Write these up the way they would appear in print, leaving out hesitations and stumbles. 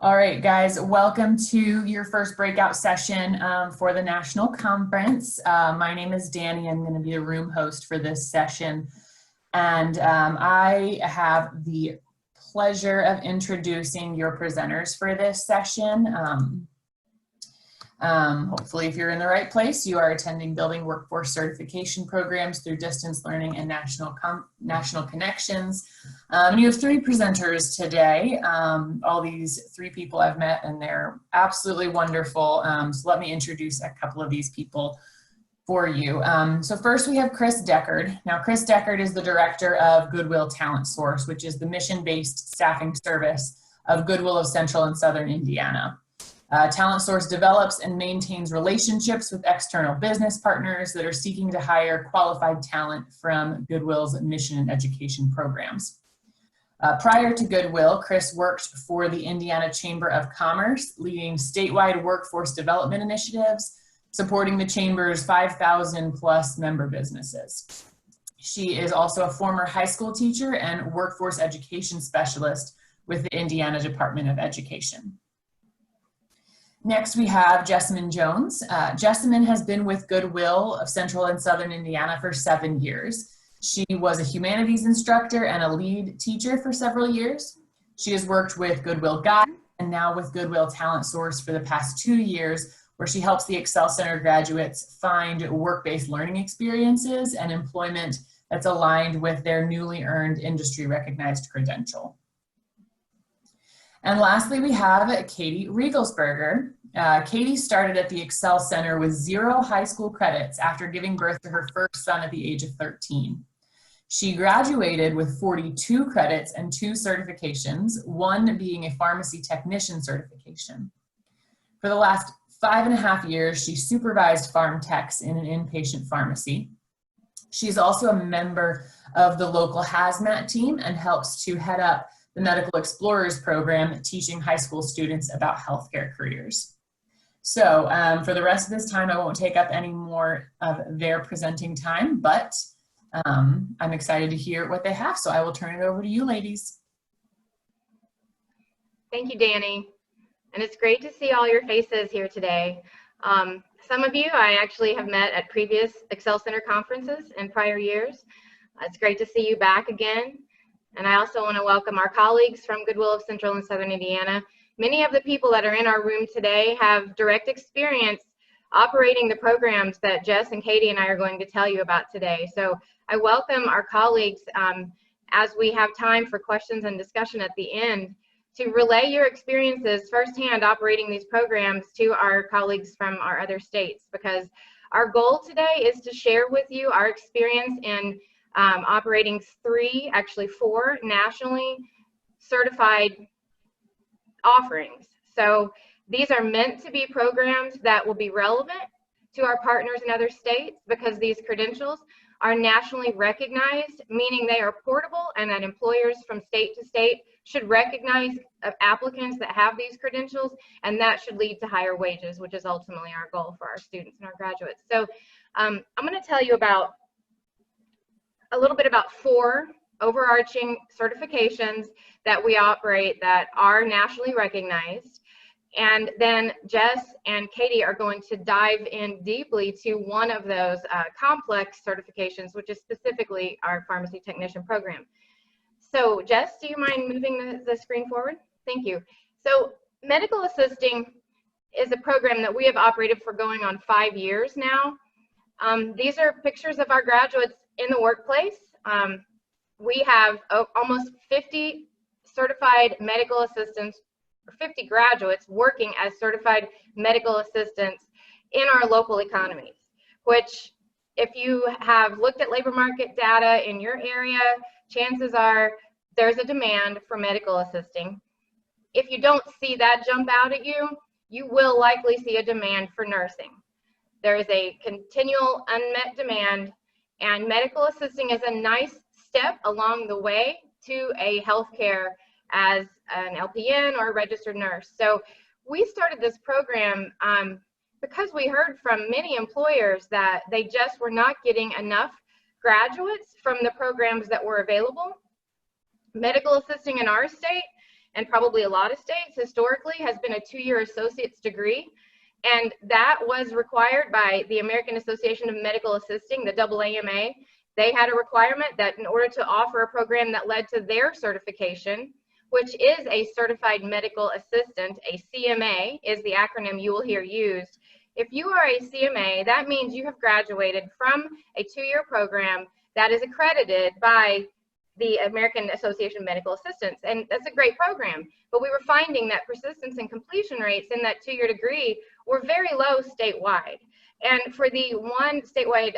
All right, guys, welcome to your first breakout session for the national conference. My name is Danny. I'm going to be the room host for this session. And I have the pleasure of introducing your presenters for this session. Hopefully, if you're in the right place, you are attending Building Workforce Certification Programs through Distance Learning and National Connections. You have three presenters today. All these three people I've met, and they're absolutely wonderful. So let me introduce a couple of these people for you. So first we have Chris Deckard. Now, Chris Deckard is the director of Goodwill Talent Source, which is the mission-based staffing service of Goodwill of Central and Southern Indiana. Talent Source develops and maintains relationships with external business partners that are seeking to hire qualified talent from Goodwill's mission and education programs. Prior to Goodwill, Chris worked for the Indiana Chamber of Commerce, leading statewide workforce development initiatives, supporting the Chamber's 5,000 plus member businesses. She is also a former high school teacher and workforce education specialist with the Indiana Department of Education. Next, we have Jessamine Jones. Jessamine has been with Goodwill of Central and Southern Indiana for 7 years. She was a humanities instructor and a lead teacher for several years. She has worked with Goodwill Guide and now with Goodwill Talent Source for the past 2 years, where she helps the Excel Center graduates find work-based learning experiences and employment that's aligned with their newly earned industry-recognized credential. And lastly, we have Katie Riegelsberger. Katie started at the Excel Center with 0 high school credits after giving birth to her first son at the age of 13. She graduated with 42 credits and 2 certifications, one being a pharmacy technician certification. For the last 5.5 years, she supervised farm techs in an inpatient pharmacy. She's also a member of the local hazmat team and helps to head up the Medical Explorers program, teaching high school students about healthcare careers. So for the rest of this time, I won't take up any more of their presenting time, but I'm excited to hear what they have. So I will turn it over to you, ladies. Thank you, Danny. And it's great to see all your faces here today. Some of you I actually have met at previous Excel Center conferences in prior years. It's great to see you back again. And I also want to welcome our colleagues from Goodwill of Central and Southern Indiana. Many of the people that are in our room today have direct experience operating the programs that Jess and Katie and I are going to tell you about today. So I welcome our colleagues as we have time for questions and discussion at the end to relay your experiences firsthand operating these programs to our colleagues from our other states, because our goal today is to share with you our experience in operating 3, actually 4 nationally certified offerings. So these are meant to be programs that will be relevant to our partners in other states, because these credentials are nationally recognized, meaning they are portable and that employers from state to state should recognize applicants that have these credentials, and that should lead to higher wages, which is ultimately our goal for our students and our graduates. So I'm going to tell you about a little bit about 4 overarching certifications that we operate that are nationally recognized. And then Jess and Katie are going to dive in deeply to one of those complex certifications, which is specifically our pharmacy technician program. So Jess, do you mind moving the screen forward? Thank you. So medical assisting is a program that we have operated for going on 5 years now. These are pictures of our graduates in the workplace. We have almost 50 certified medical assistants, or 50 graduates working as certified medical assistants in our local economies, which if you have looked at labor market data in your area, chances are there's a demand for medical assisting. If you don't see that jump out at you, you will likely see a demand for nursing. There is a continual unmet demand, and medical assisting is a nice step along the way to a healthcare as an LPN or a registered nurse. So we started this program because we heard from many employers that they just were not getting enough graduates from the programs that were available. Medical assisting in our state and probably a lot of states historically, has been a 2-year associate's degree. And that was required by the American Association of Medical Assisting, the AAMA. They had a requirement that in order to offer a program that led to their certification, which is a Certified Medical Assistant, a CMA is the acronym you will hear used. If you are a CMA, that means you have graduated from a 2-year program that is accredited by the American Association of Medical Assistants. And that's a great program. But we were finding that persistence and completion rates in that 2-year degree were very low statewide. And for the one statewide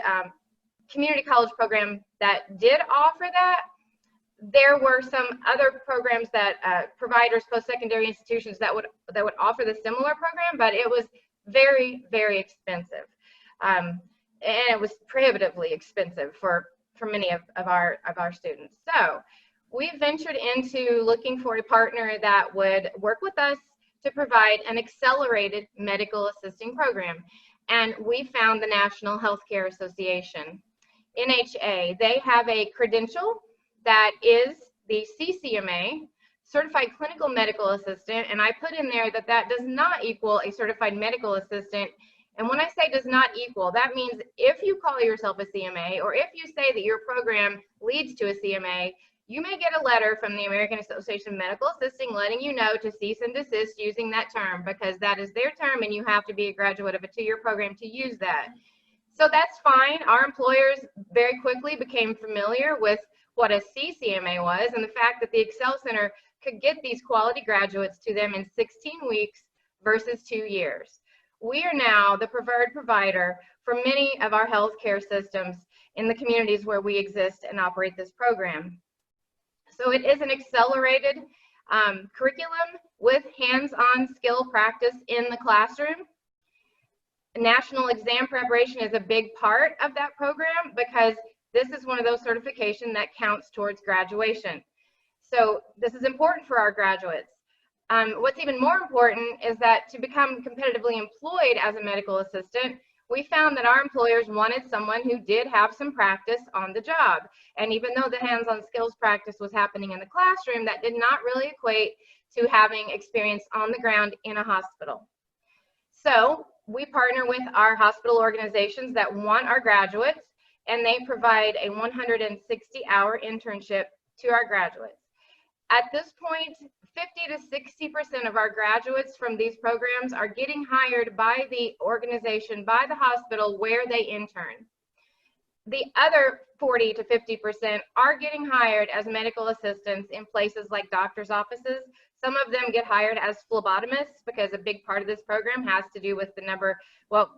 community college program that did offer that, there were some other programs that providers, post-secondary institutions that would offer the similar program, but it was very, very expensive. And it was prohibitively expensive for many of our students. So we ventured into looking for a partner that would work with us to provide an accelerated medical assisting program. And we found the National Healthcare Association, NHA. They have a credential that is the CCMA, Certified Clinical Medical Assistant, and I put in there that that does not equal a Certified Medical Assistant. And when I say does not equal, that means if you call yourself a CMA, or if you say that your program leads to a CMA, you may get a letter from the American Association of Medical Assisting letting you know to cease and desist using that term, because that is their term and you have to be a graduate of a 2-year program to use that. So that's fine. Our employers very quickly became familiar with what a CCMA was and the fact that the Excel Center could get these quality graduates to them in 16 weeks versus 2 years. We are now the preferred provider for many of our healthcare systems in the communities where we exist and operate this program. So it is an accelerated curriculum with hands-on skill practice in the classroom. National exam preparation is a big part of that program because this is one of those certifications that counts towards graduation. So this is important for our graduates. What's even more important is that to become competitively employed as a medical assistant, we found that our employers wanted someone who did have some practice on the job. And even though the hands-on skills practice was happening in the classroom, that did not really equate to having experience on the ground in a hospital. So we partner with our hospital organizations that want our graduates, and they provide a 160-hour internship to our graduates. At this point, 50 to 60% of our graduates from these programs are getting hired by the organization, by the hospital where they intern. The other 40 to 50% are getting hired as medical assistants in places like doctor's offices. Some of them get hired as phlebotomists because a big part of this program has to do with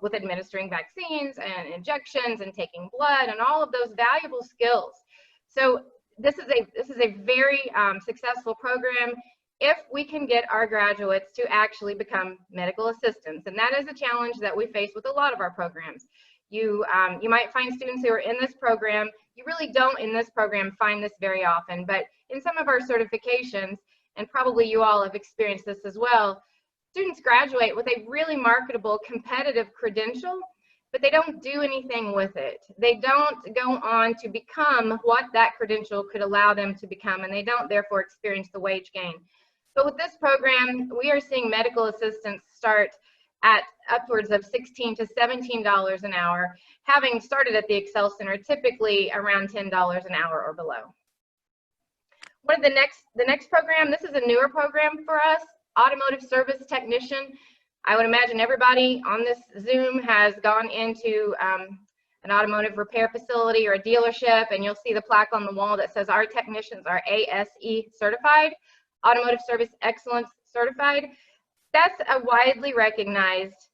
with administering vaccines and injections and taking blood and all of those valuable skills. So this is a very successful program if we can get our graduates to actually become medical assistants. And that is a challenge that we face with a lot of our programs. You might find students who are in this program, you really don't in this program find this very often, but in some of our certifications, and probably you all have experienced this as well, students graduate with a really marketable competitive credential, but they don't do anything with it. They don't go on to become what that credential could allow them to become, and they don't therefore experience the wage gain. But with this program, we are seeing medical assistants start at upwards of $16 to $17 an hour, having started at the Excel Center typically around $10 an hour or below. What the next program, this is a newer program for us, Automotive Service Technician. I would imagine everybody on this Zoom has gone into an automotive repair facility or a dealership, and you'll see the plaque on the wall that says our technicians are ASE certified, Automotive Service Excellence certified. That's a widely recognized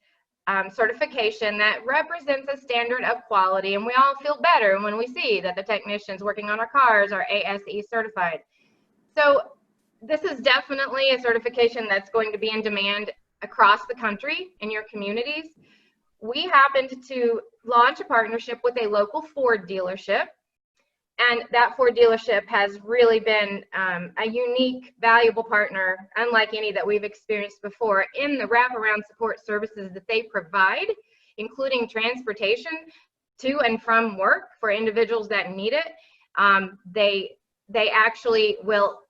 certification that represents a standard of quality, and we all feel better when we see that the technicians working on our cars are ASE certified. So this is definitely a certification that's going to be in demand across the country in your communities. We happened to launch a partnership with a local Ford dealership, and that Ford dealership has really been a unique, valuable partner, unlike any that we've experienced before, in the wraparound support services that they provide, including transportation to and from work for individuals that need it. They actually will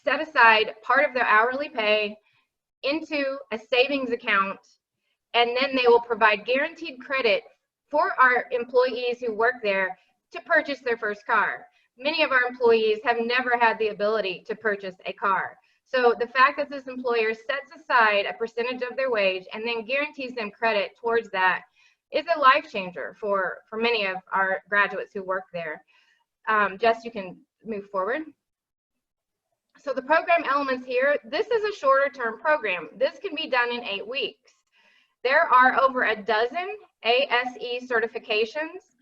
set aside part of their hourly pay into a savings account, and then they will provide guaranteed credit for our employees who work there to purchase their first car. Many of our employees have never had the ability to purchase a car. So the fact that this employer sets aside a percentage of their wage and then guarantees them credit towards that is a life changer for many of our graduates who work there. Jess, you can move forward. So the program elements here, this is a shorter term program. This can be done in 8 weeks. There are over a dozen ASE certifications.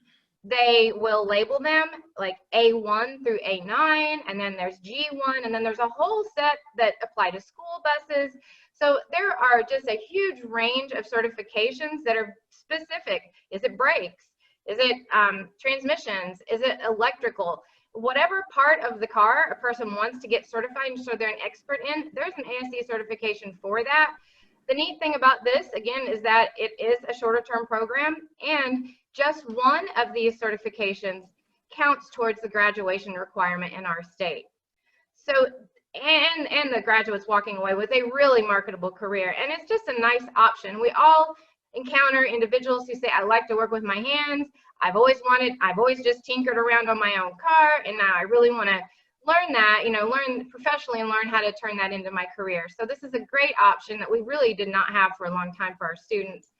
They will label them like A1 through A9, and then there's G1, and then there's a whole set that apply to school buses. So there are just a huge range of certifications that are specific. Is it brakes? Is it transmissions? Is it electrical? Whatever part of the car a person wants to get certified and so they're an expert in, there's an ASE certification for that. The neat thing about this, again, is that it is a shorter term program, and just one of these certifications counts towards the graduation requirement in our state. So, and the graduates walking away with a really marketable career, and it's just a nice option. We all encounter individuals who say, I like to work with my hands. I've always just tinkered around on my own car, and now I really want to learn that, learn professionally and learn how to turn that into my career. So this is a great option that we really did not have for a long time for our students.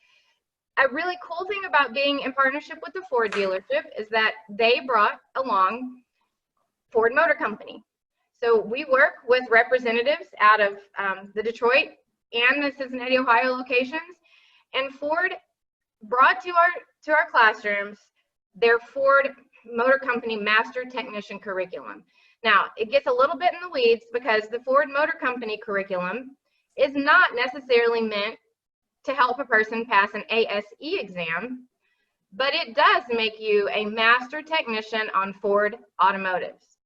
A really cool thing about being in partnership with the Ford dealership is that they brought along Ford Motor Company. So we work with representatives out of the Detroit and the Cincinnati, Ohio locations, and Ford brought to our classrooms their Ford Motor Company Master Technician curriculum. Now, it gets a little bit in the weeds because the Ford Motor Company curriculum is not necessarily meant to help a person pass an ASE exam, but it does make you a master technician on Ford automotives.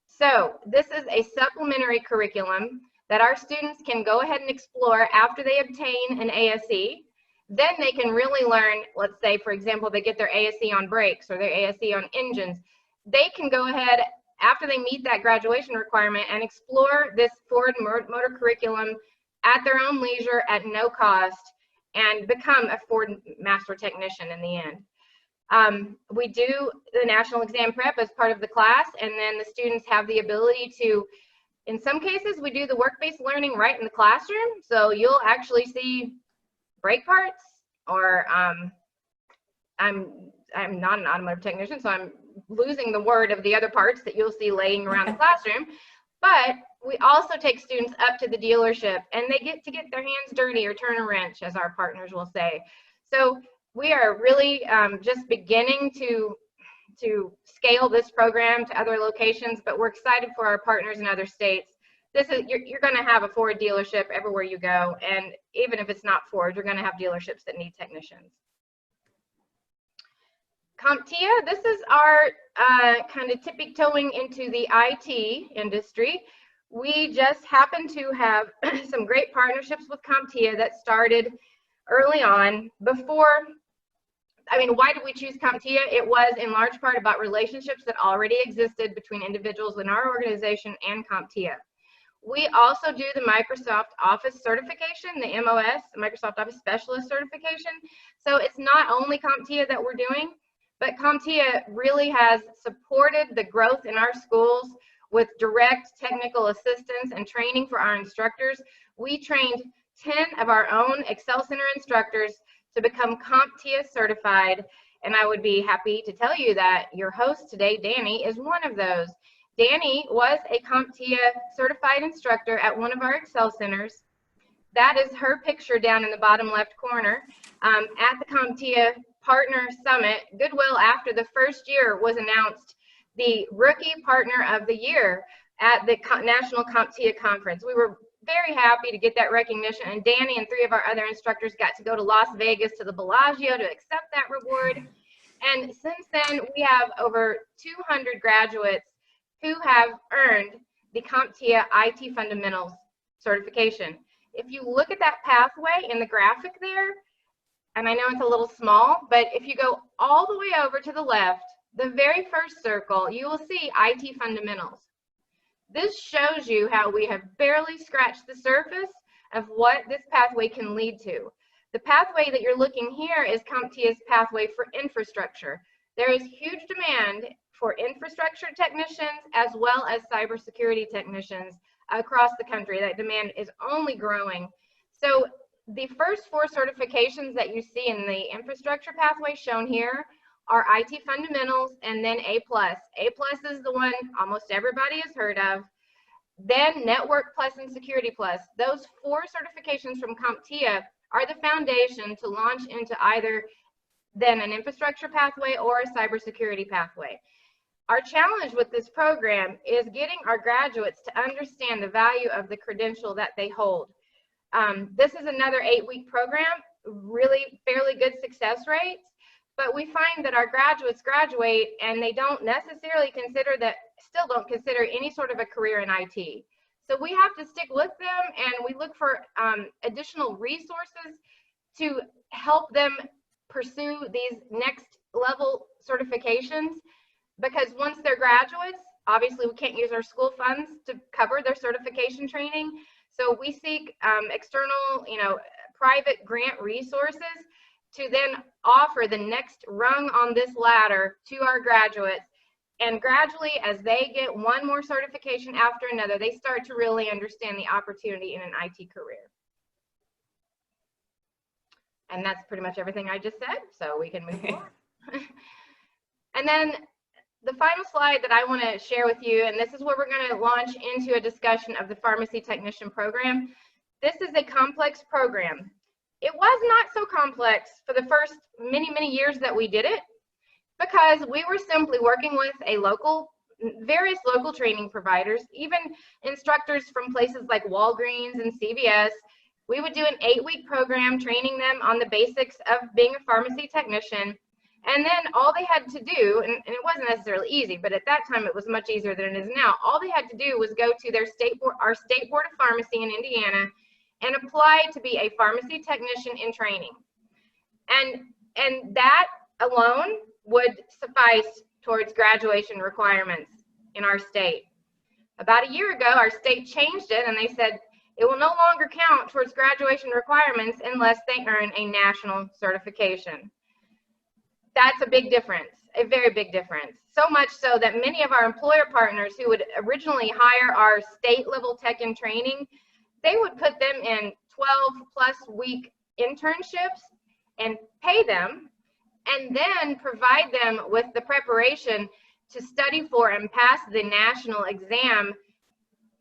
So this is a supplementary curriculum that our students can go ahead and explore after they obtain an ASE. Then they can really learn, let's say, for example, they get their ASE on brakes or their ASE on engines. They can go ahead after they meet that graduation requirement and explore this Ford Motor curriculum at their own leisure at no cost and become a Ford Master Technician in the end. We do the national exam prep as part of the class, and then the students have the ability to, in some cases, we do the work-based learning right in the classroom. So you'll actually see brake parts, or I'm not an automotive technician, so I'm losing the word of the other parts that you'll see laying around the classroom. But we also take students up to the dealership, and they get to get their hands dirty or turn a wrench, as our partners will say. So we are really just beginning to scale this program to other locations, but we're excited for our partners in other states. You're going to have a Ford dealership everywhere you go, and even if it's not Ford, you're going to have dealerships that need technicians. CompTIA, this is our kind of tippy-toeing into the IT industry. We just happen to have some great partnerships with CompTIA that started early on. Why did we choose CompTIA? It was in large part about relationships that already existed between individuals in our organization and CompTIA. We also do the Microsoft Office certification, the MOS, Microsoft Office Specialist certification. So it's not only CompTIA that we're doing, but CompTIA really has supported the growth in our schools with direct technical assistance and training for our instructors. We trained 10 of our own Excel Center instructors to become CompTIA certified, and I would be happy to tell you that your host today, Danny, is one of those. Danny was a CompTIA certified instructor at one of our Excel Centers. That is her picture down in the bottom left corner. At the CompTIA Partner Summit, Goodwill, after the first year, was announced the Rookie Partner of the Year at the National CompTIA Conference. We were very happy to get that recognition, and Danny and 3 of our other instructors got to go to Las Vegas to the Bellagio to accept that reward. And since then, we have over 200 graduates who have earned the CompTIA IT Fundamentals certification. If you look at that pathway in the graphic there, and I know it's a little small, but if you go all the way over to the left, the very first circle, you will see IT Fundamentals. This shows you how we have barely scratched the surface of what this pathway can lead to. The pathway that you're looking here is CompTIA's pathway for infrastructure. There is huge demand for infrastructure technicians as well as cybersecurity technicians across the country. That demand is only growing. So the first 4 certifications that you see in the infrastructure pathway shown here are IT fundamentals and then A+. A+ is the one almost everybody has heard of. Then Network Plus and Security Plus. Those 4 certifications from CompTIA are the foundation to launch into either then an infrastructure pathway or a cybersecurity pathway. Our challenge with this program is getting our graduates to understand the value of the credential that they hold. This is another 8-week program, really fairly good success rates, but we find that our graduates graduate and they don't necessarily consider any sort of a career in IT. So we have to stick with them, and we look for additional resources to help them pursue these next level certifications, because once they're graduates, obviously we can't use our school funds to cover their certification training. So we seek external, private grant resources to then offer the next rung on this ladder to our graduates. And gradually, as they get one more certification after another, they start to really understand the opportunity in an IT career. And that's pretty much everything I just said, so we can move forward. And then the final slide that I want to share with you, and this is where we're going to launch into a discussion of the pharmacy technician program. This is a complex program. It was not so complex for the first many years that we did it, because we were simply working with various local training providers, even instructors from places like Walgreens and CVS. We would do an 8-week program training them on the basics of being a pharmacy technician. And then all they had to do, and it wasn't necessarily easy, but at that time it was much easier than it is now. All they had to do was go to their our state board of pharmacy in Indiana and apply to be a pharmacy technician in training. And that alone would suffice towards graduation requirements in our state. About a year ago, our state changed it, and they said it will no longer count towards graduation requirements unless they earn a national certification. That's a big difference, a very big difference. So much so that many of our employer partners who would originally hire our state level tech in training, they would put them in 12+ week internships and pay them, and then provide them with the preparation to study for and pass the national exam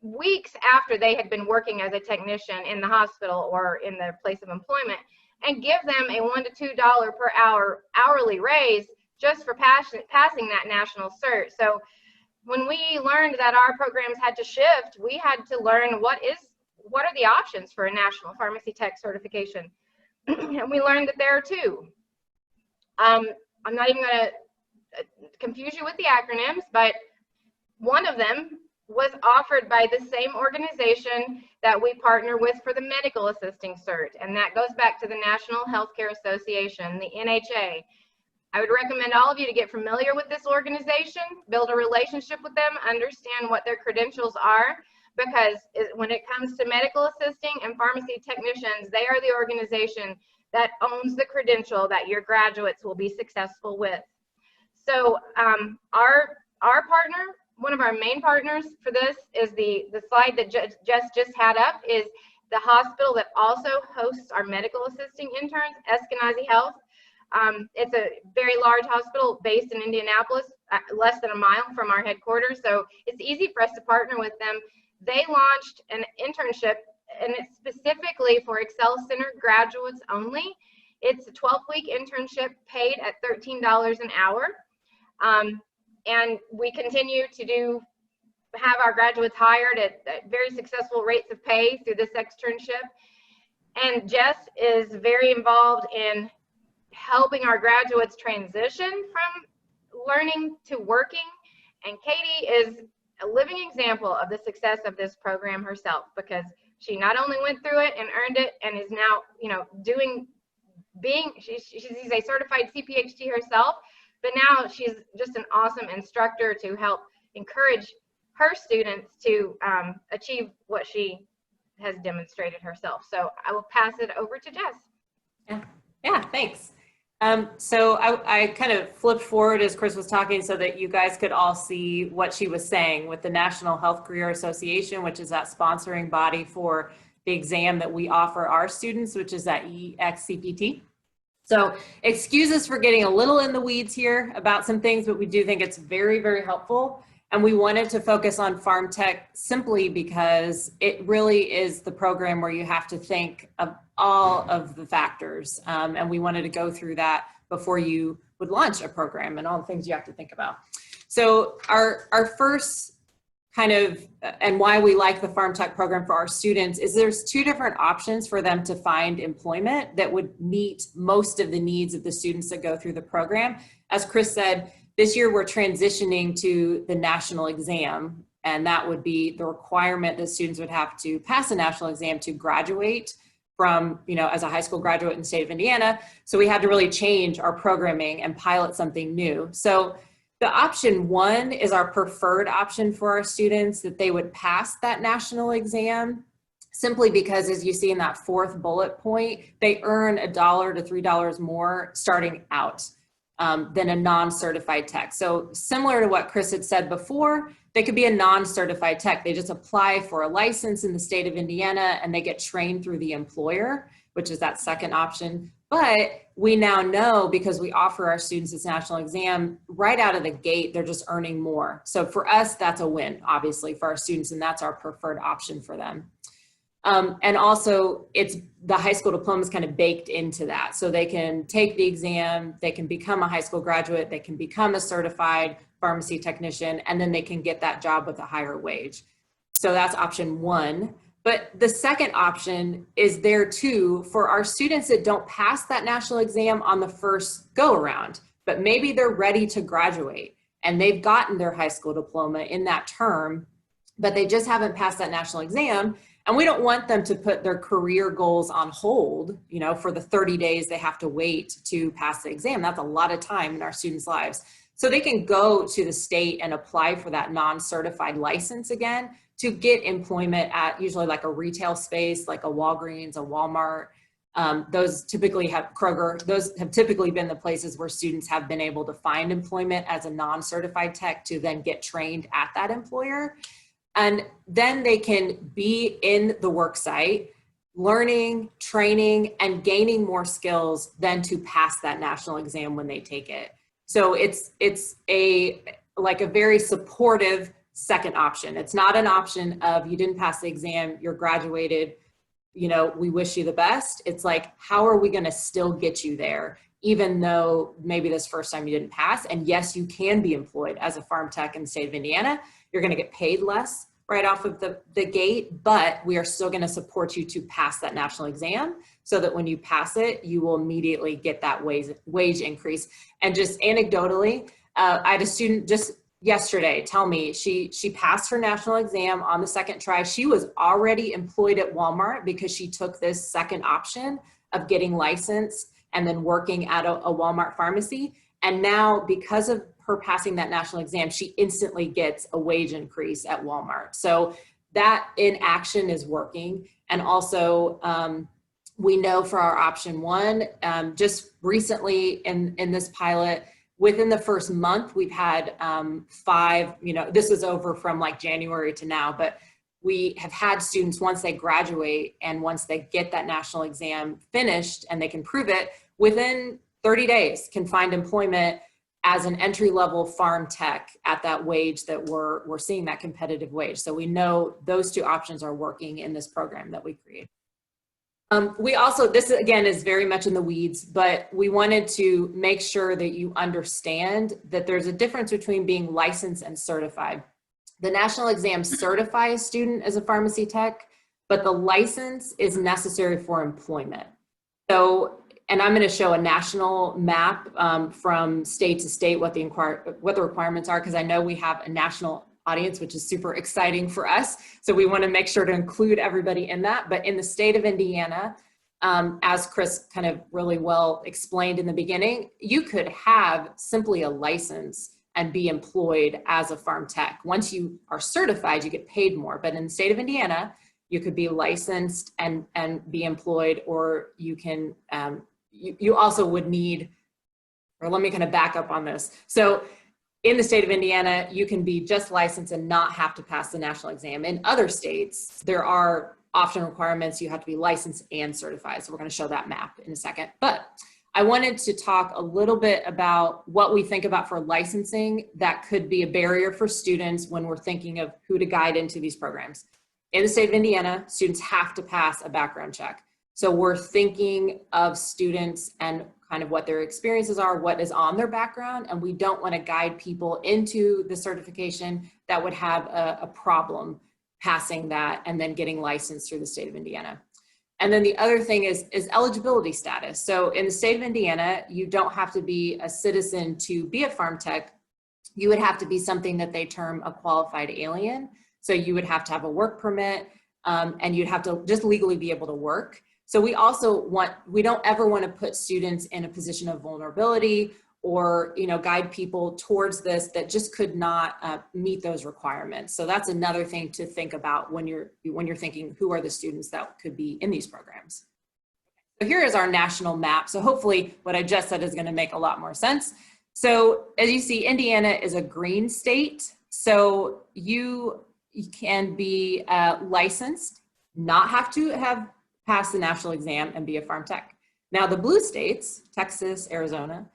weeks after they had been working as a technician in the hospital or in their place of employment, and give them a $1 to $2 per hour hourly raise just for passing that national cert. So when we learned that our programs had to shift, we had to learn what are the options for a national pharmacy tech certification. And we learned that there are 2. I'm not even going to confuse you with the acronyms, but one of them was offered by the same organization that we partner with for the medical assisting cert, and that goes back to the National Healthcare Association, the NHA. I would recommend all of you to get familiar with this organization, build a relationship with them, understand what their credentials are, because when it comes to medical assisting and pharmacy technicians, they are the organization that owns the credential that your graduates will be successful with. So our partner, one of our main partners for this is the slide that Jess just had up, is the hospital that also hosts our medical assisting interns, Eskenazi Health. It's a very large hospital based in Indianapolis, less than a mile from our headquarters, so it's easy for us to partner with them. They launched an internship, and it's specifically for Excel Center graduates only. It's a 12-week internship paid at $13 an hour. And we continue to have our graduates hired at very successful rates of pay through this externship. And Jess is very involved in helping our graduates transition from learning to working. And Katie is a living example of the success of this program herself, because she not only went through it and earned it and is now, she's a certified CPHT herself, but now she's just an awesome instructor to help encourage her students to achieve what she has demonstrated herself. So I will pass it over to Jess. Yeah, thanks. So I kind of flipped forward as Chris was talking so that you guys could all see what she was saying with the National Health Career Association, which is that sponsoring body for the exam that we offer our students, which is that EXCPT. So excuse us for getting a little in the weeds here about some things, but we do think it's very, very helpful. And we wanted to focus on Pharm Tech simply because it really is the program where you have to think of all of the factors. And we wanted to go through that before you would launch a program and all the things you have to think about. So our first kind of, and why we like the Pharm Tech program for our students is there's two different options for them to find employment that would meet most of the needs of the students that go through the program. As Chris said, this year we're transitioning to the national exam, and that would be the requirement that students would have to pass a national exam to graduate from, as a high school graduate in the state of Indiana. So we had to really change our programming and pilot something new. So the option one is our preferred option for our students, that they would pass that national exam simply because, as you see in that fourth bullet point, they earn $1 to $3 more starting out than a non-certified tech. So similar to what Chris had said before, they could be a non-certified tech. They just apply for a license in the state of Indiana and they get trained through the employer, which is that second option. But we now know, because we offer our students this national exam, right out of the gate, they're just earning more. So for us, that's a win, obviously, for our students, and that's our preferred option for them. And also, it's the high school diploma is kind of baked into that. So they can take the exam, they can become a high school graduate, they can become a certified pharmacy technician, and then they can get that job with a higher wage. So that's option one. But the second option is there too for our students that don't pass that national exam on the first go around, but maybe they're ready to graduate and they've gotten their high school diploma in that term, but they just haven't passed that national exam. And we don't want them to put their career goals on hold, for the 30 days they have to wait to pass the exam. That's a lot of time in our students' lives. So they can go to the state and apply for that non-certified license again to get employment at usually like a retail space, like a Walgreens, a Walmart. Those typically have Kroger. Those have typically been the places where students have been able to find employment as a non-certified tech to then get trained at that employer. And then they can be in the work site, learning, training, and gaining more skills than to pass that national exam when they take it. So it's a very supportive second option. It's not an option of you didn't pass the exam, you're graduated, we wish you the best. It's like, how are we going to still get you there, even though maybe this first time you didn't pass? And yes, you can be employed as a pharm tech in the state of Indiana. You're going to get paid less right off of the gate, but we are still going to support you to pass that national exam so that when you pass it, you will immediately get that wage increase. And just anecdotally, I had a student just yesterday tell me she passed her national exam on the second try. She was already employed at Walmart because she took this second option of getting licensed and then working at a Walmart pharmacy. And now, because of her passing that national exam, she instantly gets a wage increase at Walmart. So that in action is working. And also, we know for our option one, just recently in this pilot, within the first month, we've had 5, this was over from like January to now, but we have had students, once they graduate and once they get that national exam finished and they can prove it, within 30 days can find employment as an entry-level pharm tech at that wage that we're seeing, that competitive wage. So we know those two options are working in this program that we created. We also, this again is very much in the weeds, but we wanted to make sure that you understand that there's a difference between being licensed and certified. The national exam certifies a student as a pharmacy tech, but the license is necessary for employment. So, and I'm going to show a national map from state to state what the requirements are, because I know we have a national audience, which is super exciting for us. So we want to make sure to include everybody in that. But in the state of Indiana, as Chris kind of really well explained in the beginning, you could have simply a license and be employed as a farm tech. Once you are certified, you get paid more. But in the state of Indiana, you could be licensed and be employed, or you can, you also would need, or let me kind of back up on this. So in the state of Indiana, you can be just licensed and not have to pass the national exam. In other states, there are often requirements. You have to be licensed and certified. So we're going to show that map in a second. But I wanted to talk a little bit about what we think about for licensing that could be a barrier for students when we're thinking of who to guide into these programs. In the state of Indiana, students have to pass a background check. So we're thinking of students and kind of what their experiences are, what is on their background, and we don't want to guide people into the certification that would have a problem passing that and then getting licensed through the state of Indiana. And then the other thing is eligibility status. So in the state of Indiana, you don't have to be a citizen to be a farm tech. You would have to be something that they term a qualified alien. So you would have to have a work permit, and you'd have to just legally be able to work. So we don't ever want to put students in a position of vulnerability or, guide people towards this that just could not meet those requirements. So that's another thing to think about when you're thinking, who are the students that could be in these programs? So here is our national map. So hopefully what I just said is going to make a lot more sense. So as you see, Indiana is a green state. So you can be licensed, not have to have passed the national exam and be a farm tech. Now the blue states, Texas, Arizona,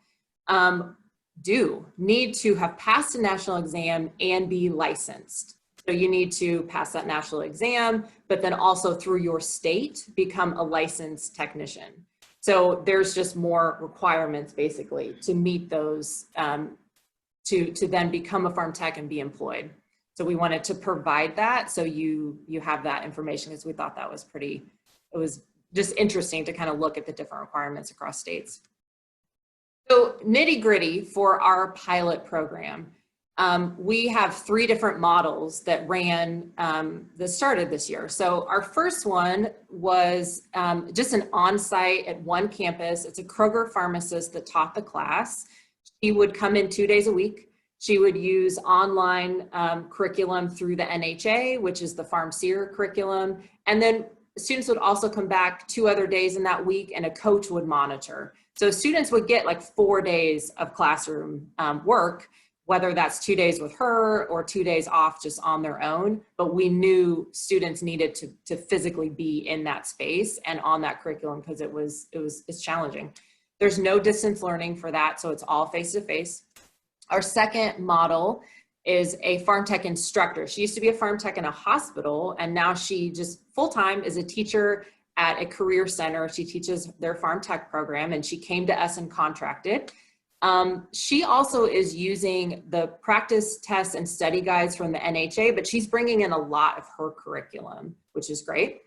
do need to have passed a national exam and be licensed. So you need to pass that national exam, but then also through your state, become a licensed technician. So there's just more requirements basically to meet those, to then become a farm tech and be employed. So we wanted to provide that so you have that information, because we thought that was it was just interesting to kind of look at the different requirements across states. So nitty gritty for our pilot program, we have 3 different models that that started this year. So our first one was just an on-site at one campus. It's a Kroger pharmacist that taught the class. She would come in 2 days a week. She would use online curriculum through the NHA, which is the Farm SEER curriculum. And then students would also come back 2 other days in that week, and a coach would monitor. So students would get like 4 days of classroom work, whether that's 2 days with her or 2 days off just on their own. But we knew students needed to physically be in that space and on that curriculum, because it's challenging. There's no distance learning for that, so it's all face-to-face. Our second model is a farm tech instructor. She used to be a farm tech in a hospital, and now she just full-time is a teacher at a career center. She teaches their farm tech program, and she came to us and contracted. She also is using the practice tests and study guides from the NHA, but she's bringing in a lot of her curriculum, which is great.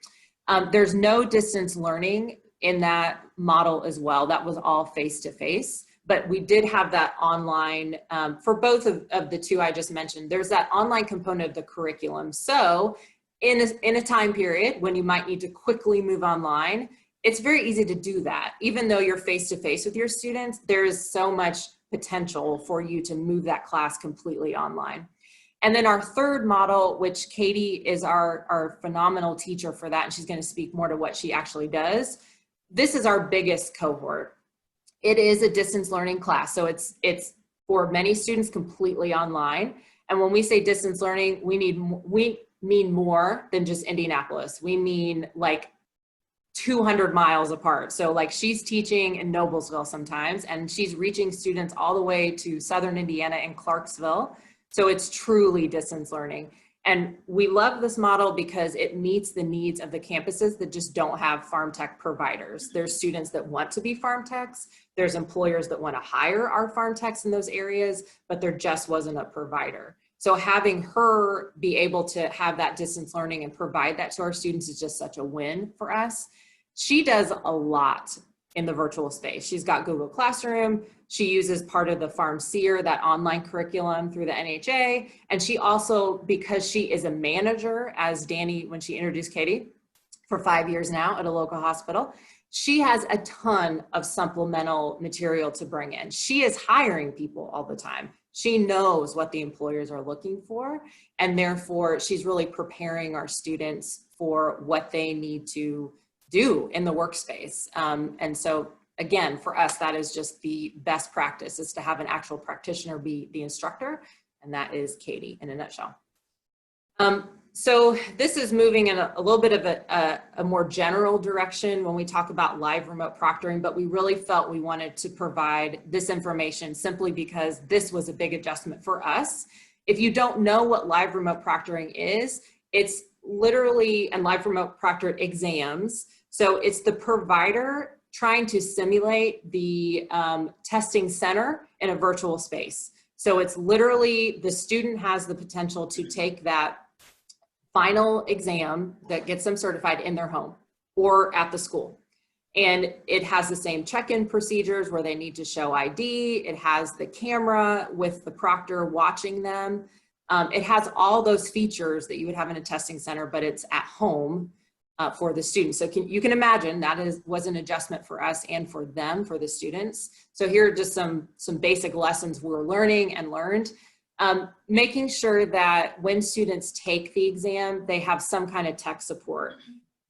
There's no distance learning in that model as well. That was all face-to-face. But we did have that online for both of the 2 I just mentioned. There's that online component of the curriculum. So in a time period when you might need to quickly move online, it's very easy to do that. Even though you're face-to-face with your students, there is so much potential for you to move that class completely online. And then our third model, which Katie is our phenomenal teacher for that, and she's going to speak more to what she actually does. This is our biggest cohort. It is a distance learning class. So it's for many students completely online. And when we say distance learning, we mean more than just Indianapolis. We mean like 200 miles apart. So like she's teaching in Noblesville sometimes, and she's reaching students all the way to Southern Indiana and Clarksville. So it's truly distance learning. And we love this model because it meets the needs of the campuses that just don't have farm tech providers. There's students that want to be farm techs. There's employers that want to hire our farm techs in those areas, but there just wasn't a provider. So having her be able to have that distance learning and provide that to our students is just such a win for us. She does a lot in the virtual space. She's got Google Classroom. She uses part of the Farm SEER, that online curriculum through the NHA. And she also, because she is a manager, as Danny, when she introduced Katie, for 5 years now at a local hospital, she has a ton of supplemental material to bring in. She is hiring people all the time. she knows what the employers are looking for, and therefore she's really preparing our students for what they need to do in the workspace. And so again, for us, that is just the best practice, is to have an actual practitioner be the instructor, and that is Katie in a nutshell. So this is moving in a little bit of a more general direction when we talk about live remote proctoring, but we really felt we wanted to provide this information simply because this was a big adjustment for us. If you don't know what live remote proctoring is, it's literally, and live remote proctored exams. So it's the provider trying to simulate the testing center in a virtual space. So it's literally the student has the potential to take that final exam that gets them certified in their home or at the school. And it has the same check-in procedures where they need to show ID. It has the camera with the proctor watching them. It has all those features that you would have in a testing center, but it's at home for the students. So you can imagine that was an adjustment for us and for them, for the students. So here are just some basic lessons we're learning and learned. Making sure that when students take the exam, they have some kind of tech support.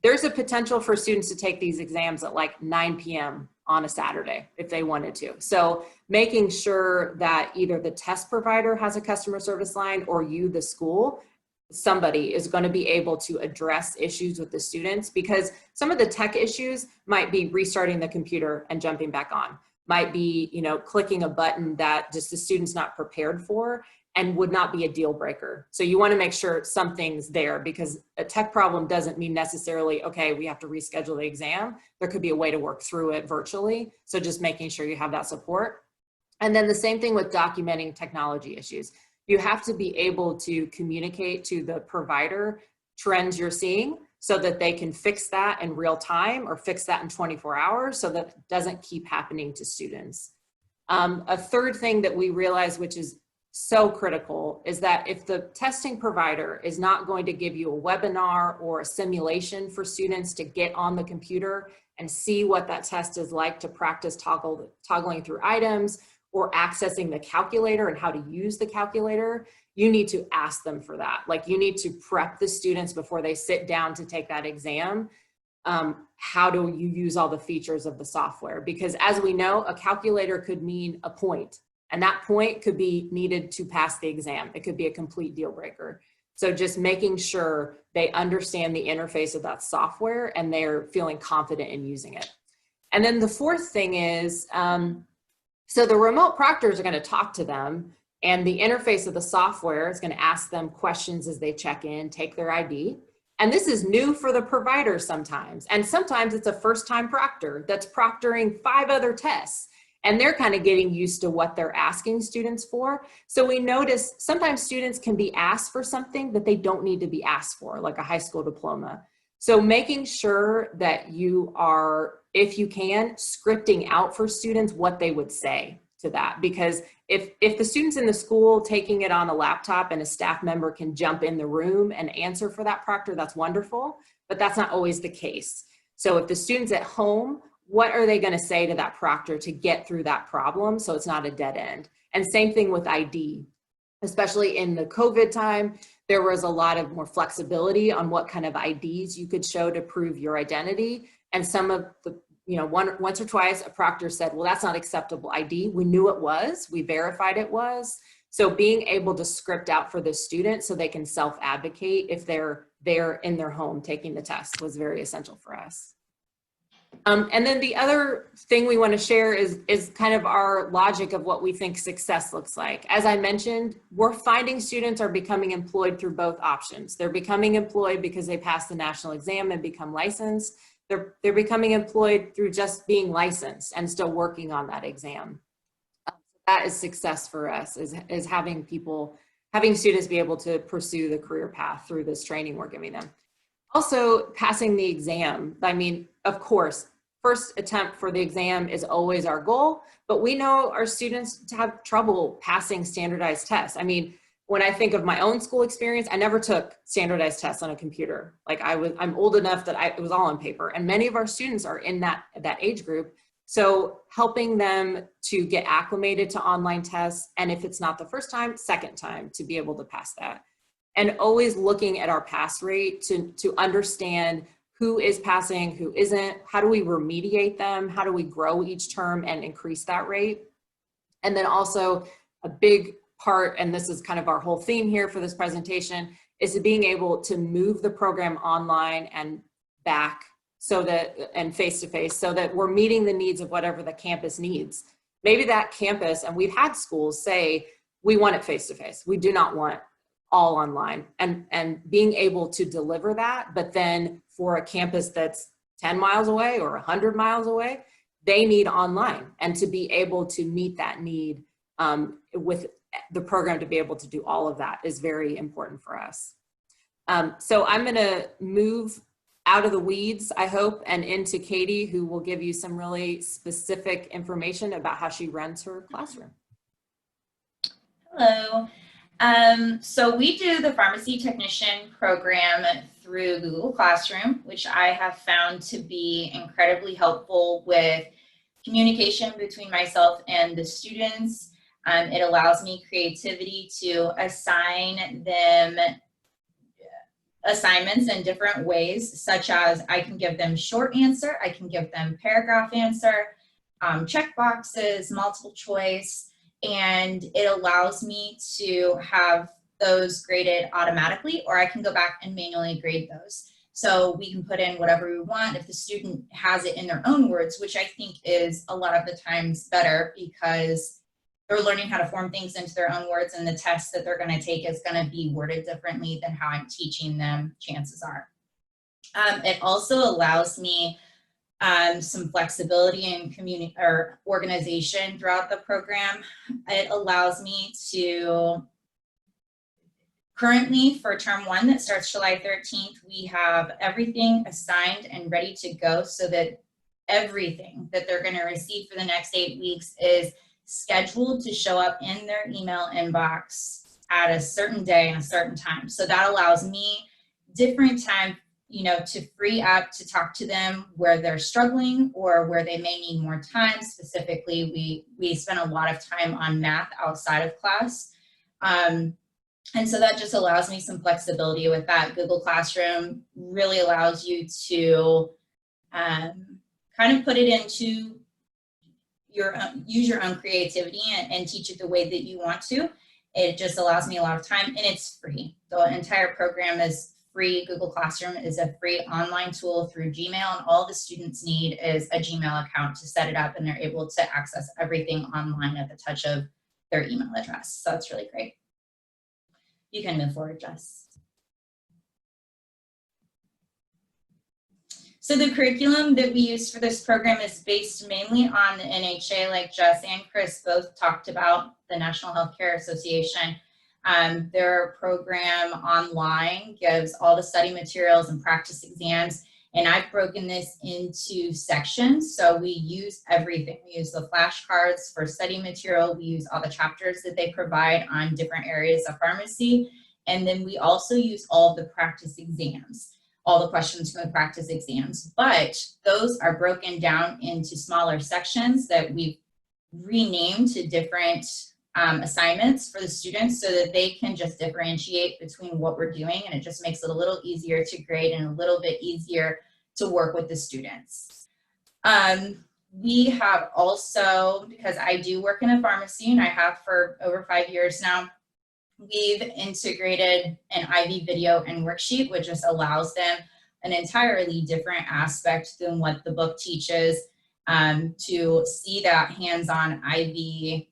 There's a potential for students to take these exams at like 9 p.m. on a Saturday if they wanted to. So making sure that either the test provider has a customer service line or you, the school, somebody is going to be able to address issues with the students, because some of the tech issues might be restarting the computer and jumping back on, might be, you know, clicking a button that just the student's not prepared for and would not be a deal breaker. So you want to make sure something's there, because a tech problem doesn't mean necessarily, okay, we have to reschedule the exam. There could be a way to work through it virtually. So just making sure you have that support. And then the same thing with documenting technology issues. You have to be able to communicate to the provider trends you're seeing so that they can fix that in real time or fix that in 24 hours so that it doesn't keep happening to students. A third thing that we realize, which is so critical, is that if the testing provider is not going to give you a webinar or a simulation for students to get on the computer and see what that test is like, to practice toggling through items or accessing the calculator and how to use the calculator, you need to ask them for that. Like, you need to prep the students before they sit down to take that exam. How do you use all the features of the software? Because as we know, a calculator could mean a point, and that point could be needed to pass the exam. It could be a complete deal breaker. So just making sure they understand the interface of that software and they're feeling confident in using it. And then the fourth thing is, so the remote proctors are going to talk to them, and the interface of the software is going to ask them questions as they check in, take their ID. And this is new for the provider sometimes. And sometimes it's a first-time proctor that's proctoring 5 other tests, and they're kind of getting used to what they're asking students for. So we notice sometimes students can be asked for something that they don't need to be asked for, like a high school diploma. So making sure that you are, if you can, scripting out for students what they would say to that. Because if the student's in the school taking it on a laptop and a staff member can jump in the room and answer for that proctor, that's wonderful, but that's not always the case. So if the student's at home, what are they going to say to that proctor to get through that problem so it's not a dead end? And same thing with ID, especially in the COVID time. There was a lot of more flexibility on what kind of IDs you could show to prove your identity. And some of the, once or twice a proctor said, well, that's not acceptable ID. We knew it was, we verified it was. So being able to script out for the student so they can self-advocate if they're there in their home taking the test was very essential for us. And then the other thing we want to share is kind of our logic of what we think success looks like. As I mentioned, we're finding students are becoming employed through both options. They're becoming employed because they pass the national exam and become licensed. They're becoming employed through just being licensed and still working on that exam. That is success for us, is having students be able to pursue the career path through this training we're giving them. Also, passing the exam. I mean, of course, first attempt for the exam is always our goal, but we know our students have trouble passing standardized tests. I mean, when I think of my own school experience, I never took standardized tests on a computer. Like I'm old enough that it was all on paper, and many of our students are in that age group. So helping them to get acclimated to online tests, and if it's not the first time, second time, to be able to pass that. And always looking at our pass rate to understand who is passing, who isn't, how do we remediate them, how do we grow each term and increase that rate. And then also a big part, and this is kind of our whole theme here for this presentation, is being able to move the program online and back so that, and face-to-face, so that we're meeting the needs of whatever the campus needs. Maybe that campus, and we've had schools say, we want it face-to-face. We do not want all online, and being able to deliver that. But then for a campus that's 10 miles away or 100 miles away, they need online, and to be able to meet that need with the program to be able to do all of that is very important for us. So I'm gonna move out of the weeds, I hope, and into Katie, who will give you some really specific information about how she runs her classroom. Hello. So we do the pharmacy technician program through Google Classroom, which I have found to be incredibly helpful with communication between myself and the students. It allows me creativity to assign them assignments in different ways, such as I can give them short answer, I can give them paragraph answer, check boxes, multiple choice, and it allows me to have those graded automatically, or I can go back and manually grade those. So we can put in whatever we want if the student has it in their own words, which I think is a lot of the times better, because they're learning how to form things into their own words, and the test that they're going to take is going to be worded differently than how I'm teaching them, chances are. It also allows me some flexibility and community or organization throughout the program. It allows me to, currently for term 1 that starts July 13th, we have everything assigned and ready to go, so that everything that they're going to receive for the next 8 weeks is scheduled to show up in their email inbox at a certain day and a certain time. So that allows me different time, you know, to free up to talk to them where they're struggling or where they may need more time. Specifically, we spend a lot of time on math outside of class. And so that just allows me some flexibility with that. Google Classroom really allows you to kind of put it into use your own creativity and teach it the way that you want to. It just allows me a lot of time, and it's free. The entire program is free. Google Classroom is a free online tool through Gmail, and all the students need is a Gmail account to set it up, and they're able to access everything online at the touch of their email address. So it's really great. You can move forward, Jess. So the curriculum that we use for this program is based mainly on the NHA, like Jess and Chris both talked about, the National Healthcare Association. Their program online gives all the study materials and practice exams, and I've broken this into sections. So we use everything. We use the flashcards for study material. We use all the chapters that they provide on different areas of pharmacy. And then we also use all of the practice exams, all the questions from the practice exams, but those are broken down into smaller sections that we've renamed to different assignments for the students, so that they can just differentiate between what we're doing, and it just makes it a little easier to grade and a little bit easier to work with the students. We have also, because I do work in a pharmacy and I have for over 5 years now, we've integrated an IV video and worksheet, which just allows them an entirely different aspect than what the book teaches, to see that hands-on IV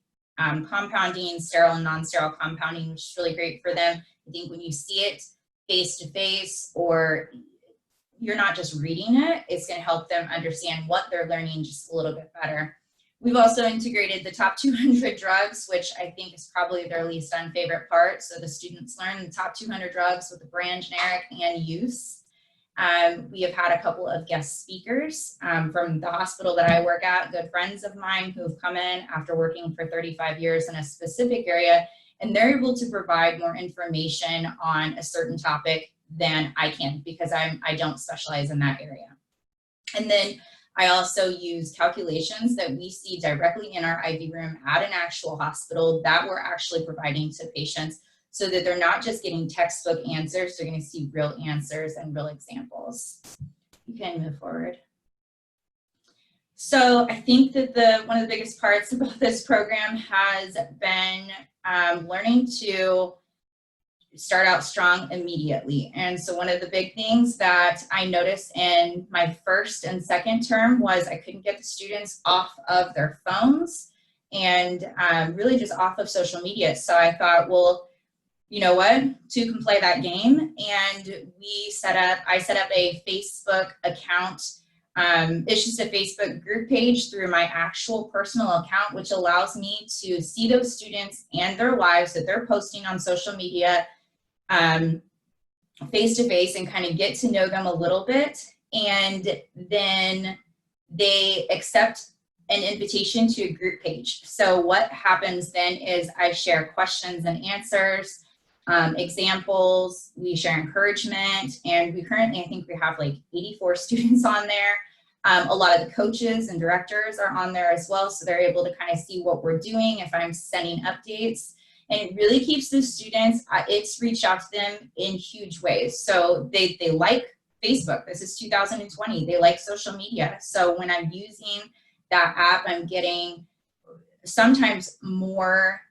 compounding, sterile and non-sterile compounding, which is really great for them. I think when you see it face-to-face, or you're not just reading it, it's going to help them understand what they're learning just a little bit better. We've also integrated the top 200 drugs, which I think is probably their least unfavorite part. So the students learn the top 200 drugs with the brand, generic, and use. We have had a couple of guest speakers from the hospital that I work at, good friends of mine who have come in after working for 35 years in a specific area, and they're able to provide more information on a certain topic than I can, because I don't specialize in that area. And then I also use calculations that we see directly in our IV room at an actual hospital that we're actually providing to patients, so that they're not just getting textbook answers, they're going to see real answers and real examples. You can move forward. So I think that one of the biggest parts about this program has been learning to start out strong immediately. And so one of the big things that I noticed in my first and second term was I couldn't get the students off of their phones and really just off of social media. So I thought, well, you know what, two can play that game. And I set up a Facebook account. It's just a Facebook group page through my actual personal account, which allows me to see those students and their lives that they're posting on social media face to face and kind of get to know them a little bit. And then they accept an invitation to a group page. So what happens then is I share questions and answers, examples, we share encouragement, and we currently, I think we have like 84 students on there. A lot of the coaches and directors are on there as well, so they're able to kind of see what we're doing if I'm sending updates. And it really keeps the students, it's reached out to them in huge ways. So they like Facebook. This is 2020. They like social media. So when I'm using that app, I'm getting sometimes more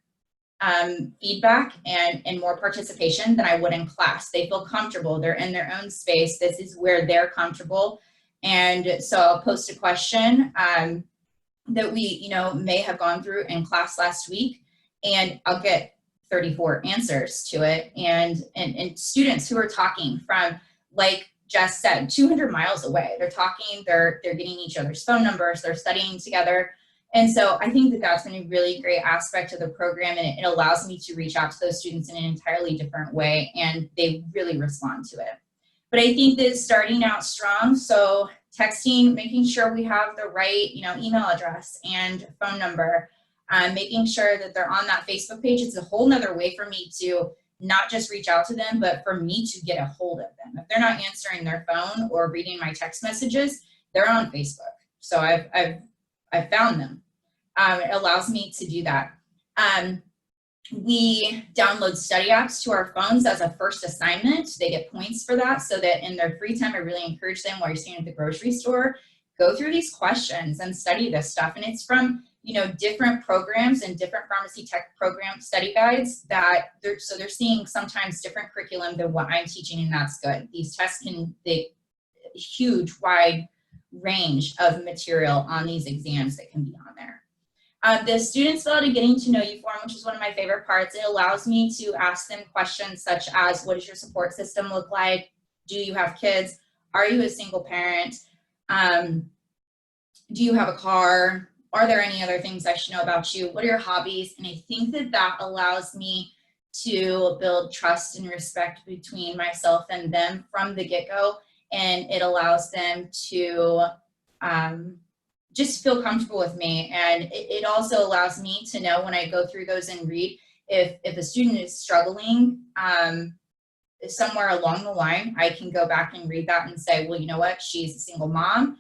feedback and more participation than I would in class. They feel comfortable. They're in their own space. This is where they're comfortable. And so I'll post a question that we, may have gone through in class last week, and I'll get 34 answers to it. And students who are talking from, like Jess said, 200 miles away. They're talking, they're getting each other's phone numbers, they're studying together. And so I think that that's been a really great aspect of the program, and it allows me to reach out to those students in an entirely different way, and they really respond to it. But I think that starting out strong, so texting, making sure we have the right, email address and phone number, making sure that they're on that Facebook page. It's a whole nother way for me to not just reach out to them, but for me to get a hold of them. If they're not answering their phone or reading my text messages, they're on Facebook. So I've found them. It allows me to do that. We download study apps to our phones as a first assignment. They get points for that, so that in their free time, I really encourage them while you're sitting at the grocery store, go through these questions and study this stuff. And it's from, different programs and different pharmacy tech program study guides that they're seeing sometimes different curriculum than what I'm teaching, and that's good. These tests huge, wide range of material on these exams that can be on there. The students fill out a getting to know you form, which is one of my favorite parts. It allows me to ask them questions such as, what does your support system look like? Do you have kids? Are you a single parent? Do you have a car? Are there any other things I should know about you? What are your hobbies? And I think that allows me to build trust and respect between myself and them from the get-go. And it allows them to just feel comfortable with me. And it also allows me to know when I go through those and read, if a student is struggling somewhere along the line, I can go back and read that and say, well, you know what? She's a single mom.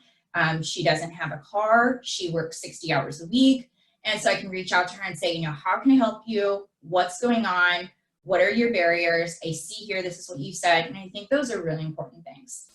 She doesn't have a car. She works 60 hours a week. And so I can reach out to her and say, how can I help you? What's going on? What are your barriers? I see here, this is what you said. And I think those are really important things.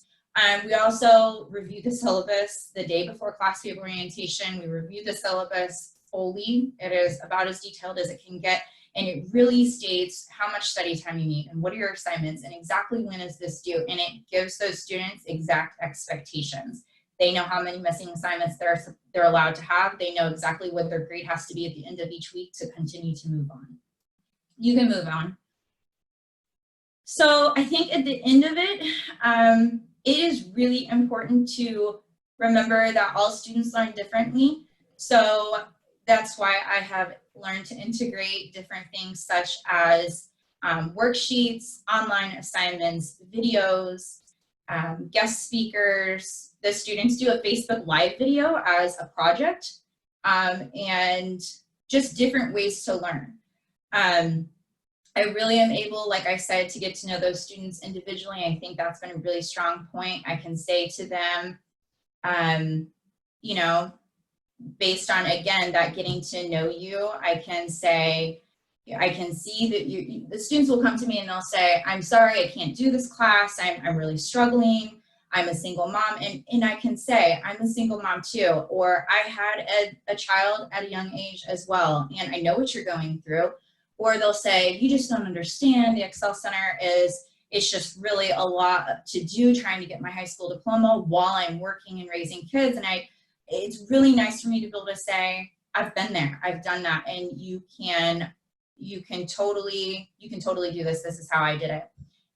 We also review the syllabus the day before class table orientation. We review the syllabus fully. It is about as detailed as it can get. And it really states how much study time you need and what are your assignments and exactly when is this due. And it gives those students exact expectations. They know how many missing assignments they're allowed to have. They know exactly what their grade has to be at the end of each week to continue to move on. You can move on. So I think at the end of it, it is really important to remember that all students learn differently. So that's why I have learned to integrate different things such as worksheets, online assignments, videos, guest speakers. The students do a Facebook Live video as a project, and just different ways to learn. I really am able, like I said, to get to know those students individually. I think that's been a really strong point. I can say to them, you know, based on, again, that getting to know you, I can say, I can see that the students will come to me and they'll say, I'm sorry, I can't do this class. I'm really struggling. I'm a single mom. And I can say, I'm a single mom too. Or I had a child at a young age as well. And I know what you're going through. Or they'll say, you just don't understand. The Excel Center it's just really a lot to do trying to get my high school diploma while I'm working and raising kids. And it's really nice for me to be able to say, I've been there, I've done that. And you can totally do this. This is how I did it.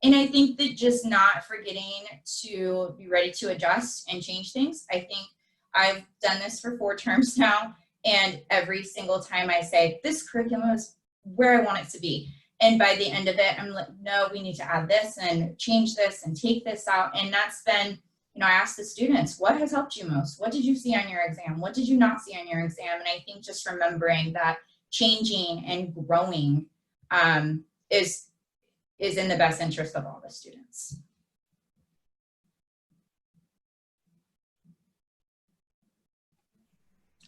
And I think that just not forgetting to be ready to adjust and change things. I think I've done this for 4 terms now, and every single time I say, this curriculum is where I want it to be. And by the end of it, I'm like, no, we need to add this and change this and take this out. And that's been, you know, I asked the students, what has helped you most? What did you see on your exam? What did you not see on your exam? And I think just remembering that changing and growing is in the best interest of all the students.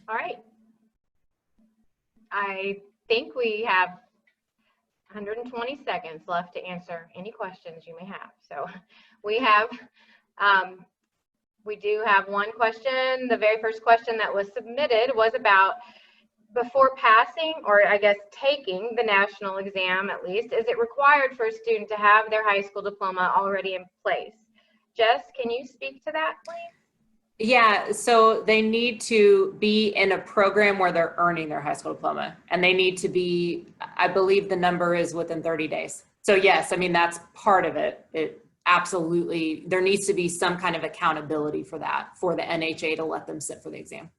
All right. I think we have 120 seconds left to answer any questions you may have. So we do have one question. The very first question that was submitted was about before passing, or I guess taking the national exam at least, is it required for a student to have their high school diploma already in place? Jess, can you speak to that, please? Yeah, so they need to be in a program where they're earning their high school diploma, and they need to be, I believe the number is within 30 days. So yes, I mean, that's part of it. It absolutely, there needs to be some kind of accountability for that, for the NHA to let them sit for the exam.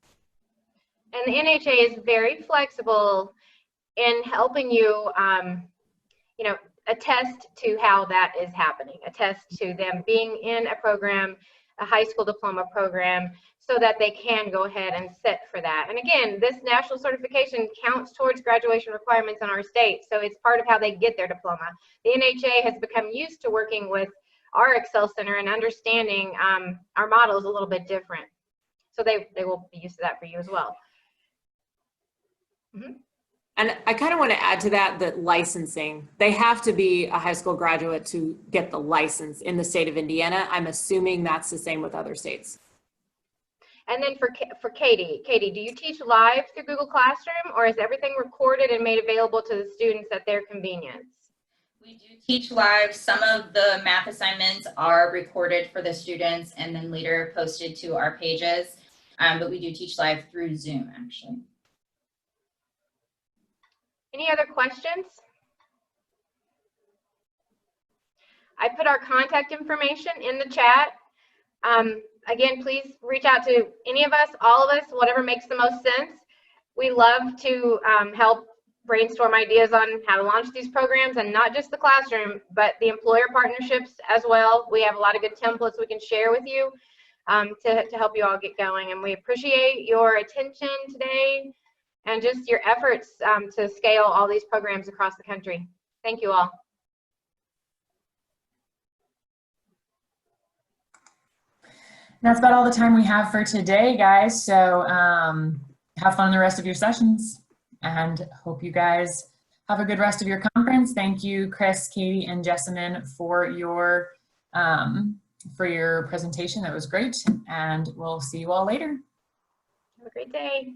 And the NHA is very flexible in helping you, you know, attest to how that is happening, attest to them being in a program, a high school diploma program, so that they can go ahead and sit for that. And again, this national certification counts towards graduation requirements in our state, so it's part of how they get their diploma. The NHA has become used to working with our Excel Center and understanding our model is a little bit different. So they will be used to that for you as well. Mm-hmm. And I kind of want to add to that licensing, they have to be a high school graduate to get the license in the state of Indiana. I'm assuming that's the same with other states. And then for Katie, do you teach live through Google Classroom, or is everything recorded and made available to the students at their convenience? We do teach live. Some of the math assignments are recorded for the students and then later posted to our pages, but we do teach live through Zoom, actually. Any other questions? I put our contact information in the chat. Again, please reach out to any of us, all of us, whatever makes the most sense. We love to help brainstorm ideas on how to launch these programs, and not just the classroom, but the employer partnerships as well. We have a lot of good templates we can share with you to help you all get going. And we appreciate your attention today and just your efforts to scale all these programs across the country. Thank you all. That's about all the time we have for today, guys. So have fun in the rest of your sessions, and hope you guys have a good rest of your conference. Thank you, Chris, Katie, and Jessamine for your presentation. That was great, and we'll see you all later. Have a great day.